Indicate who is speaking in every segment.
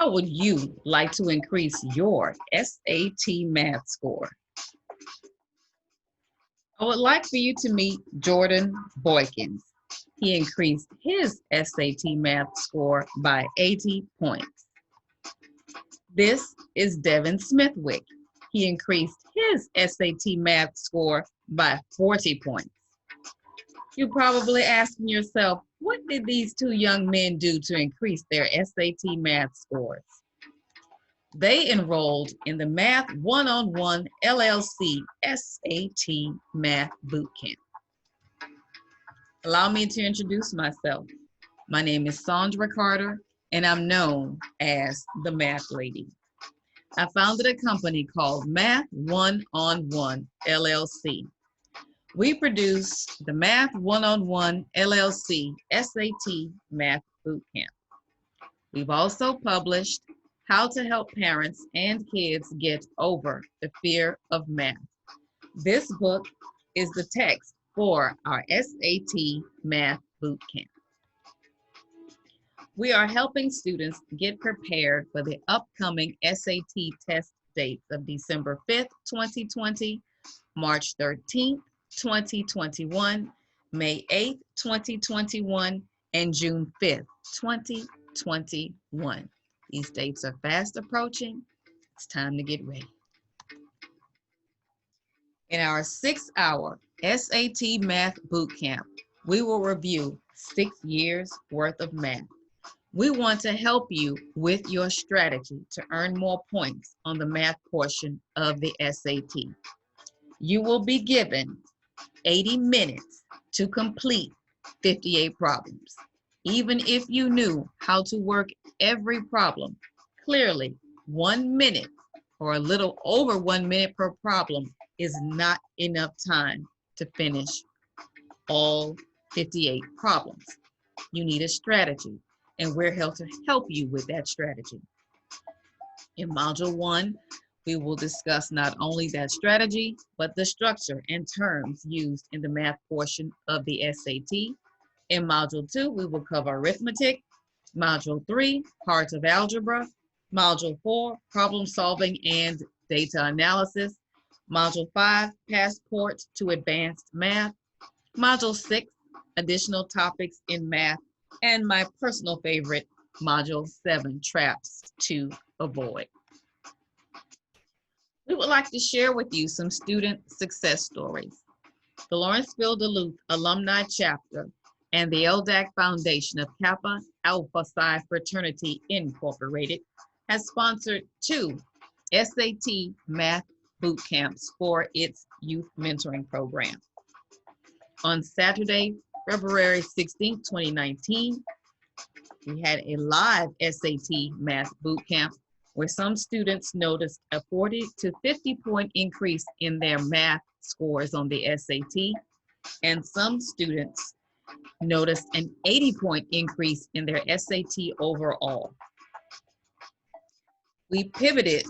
Speaker 1: How would you like to increase your SAT math score? I would like for you to meet Jordan Boykins. He increased his SAT math score by 80 points. This is Devin Smithwick. He increased his SAT math score by 40 points. You're probably asking yourself, what did these two young men do to increase their SAT math scores? They enrolled in the Math One-on-One LLC SAT Math Bootcamp. Allow me to introduce myself. My name is Sandra Carter, and I'm known as the Math Lady. I founded a company called Math One-on-One LLC. We produce the Math One-on-One LLC SAT Math Bootcamp. We've also published How to Help Parents and Kids Get Over the Fear of Math. This book is the text for our SAT Math Bootcamp. We are helping students get prepared for the upcoming SAT test dates of December 5th, 2020, March 13th, 2021, May 8th, 2021, and June 5th, 2021. These dates are fast approaching. It's time to get ready. In our 6-hour SAT Math Bootcamp, we will review 6 years worth of math. We want to help you with your strategy to earn more points on the math portion of the SAT. You will be given 80 minutes to complete 58 problems. Even if you knew how to work every problem, clearly 1 minute or a little over 1 minute per problem is not enough time to finish all 58 problems. You need a strategy, and we're here to help you with that strategy. In Module 1, we will discuss not only that strategy, but the structure and terms used in the math portion of the SAT. In Module 2, we will cover arithmetic. Module 3, parts of algebra. Module 4, problem solving and data analysis. Module 5, passport to advanced math. Module 6, additional topics in math. And my personal favorite, Module 7, traps to avoid. We would like to share with you some student success stories. The Lawrenceville Duluth Alumni Chapter and the LDAC Foundation of Kappa Alpha Psi Fraternity Incorporated has sponsored 2 SAT Math Boot Camps for its youth mentoring program. On Saturday, February 16, 2019, we had a live SAT Math Boot Camp where some students noticed a 40 to 50 point increase in their math scores on the SAT, and some students noticed an 80 point increase in their SAT overall. We pivoted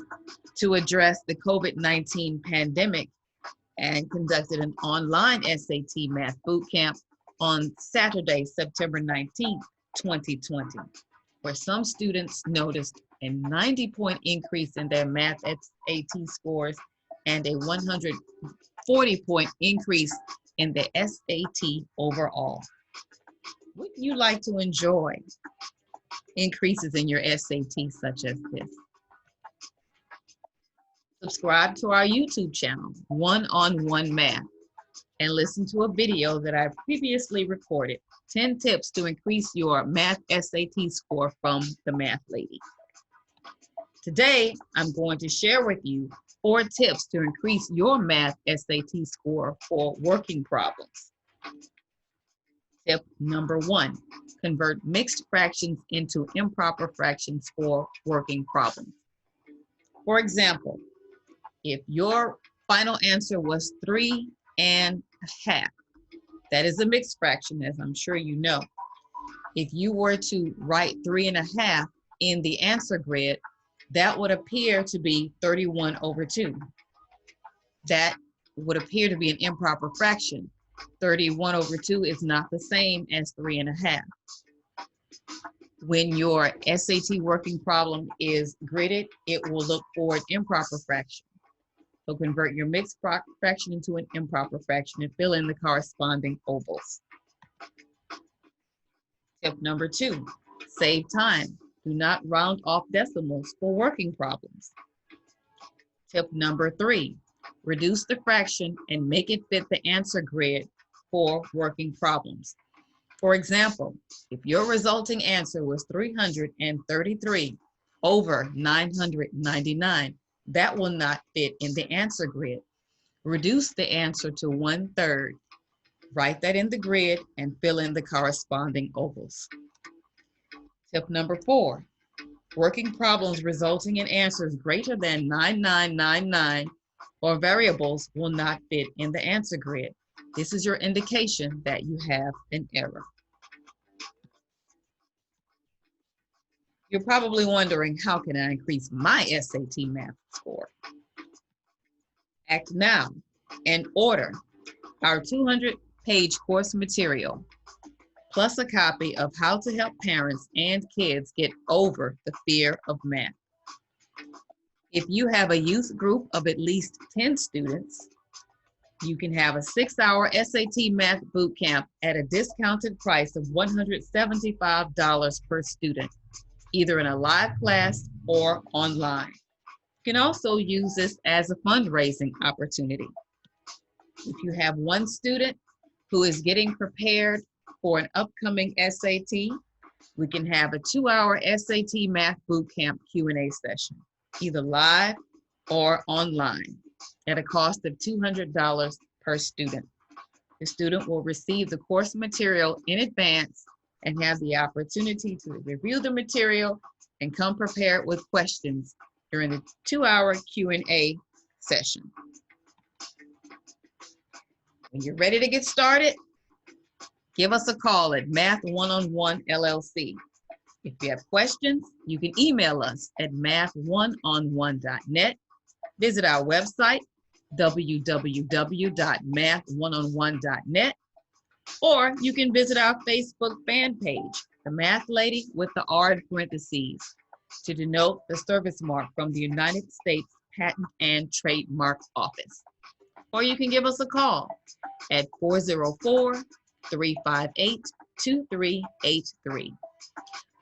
Speaker 1: to address the COVID-19 pandemic and conducted an online SAT Math Bootcamp on Saturday, September 19th, 2020, where some students noticed a 90 point increase in their math SAT scores and a 140 point increase in the SAT overall. Would you like to enjoy increases in your SAT such as this? Subscribe to our YouTube channel, One-on-One Math, and listen to a video that I previously recorded, 10 tips to increase your math SAT score from the Math Lady. Today, I'm going to share with you 4 tips to increase your math SAT score for working problems. Tip number 1, convert mixed fractions into improper fractions for working problems. For example, if your final answer was 3½ that is a mixed fraction, as I'm sure you know. If you were to write 3½ in the answer grid, that would appear to be 31/2. That would appear to be an improper fraction. 31/2 is not the same as 3½. When your SAT working problem is gridded, it will look for an improper fraction. So convert your mixed fraction into an improper fraction and fill in the corresponding ovals. Tip number 2, save time. Do not round off decimals for working problems. Tip number 3, reduce the fraction and make it fit the answer grid for working problems. For example, if your resulting answer was 333 over 999, that will not fit in the answer grid. Reduce the answer to 1/3. Write that in the grid and fill in the corresponding ovals. Tip number 4, working problems resulting in answers greater than 9999 or variables will not fit in the answer grid. This is your indication that you have an error. You're probably wondering, how can I increase my SAT math score? Act now and order our 200-page course material, plus a copy of How to Help Parents and Kids Get Over the Fear of Math. If you have a youth group of at least 10 students, you can have a 6-hour SAT math boot camp at a discounted price of $175 per student, either in a live class or online. You can also use this as a fundraising opportunity. If you have one student who is getting prepared for an upcoming SAT, we can have a 2-hour SAT math boot camp Q&A session, either live or online, at a cost of $200 per student. The student will receive the course material in advance and have the opportunity to review the material and come prepared with questions during the 2-hour Q&A session. When you're ready to get started, give us a call at Math One-on-One LLC. If you have questions, you can email us at math1on1.net. Visit our website, www.math1on1.net, or you can visit our Facebook fan page, The Math Lady with the R in parentheses, to denote the service mark from the United States Patent and Trademark Office. Or you can give us a call at 404-358-2383.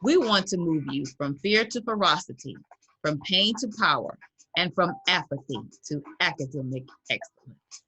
Speaker 1: We want to move you from fear to ferocity, from pain to power, and from apathy to academic excellence.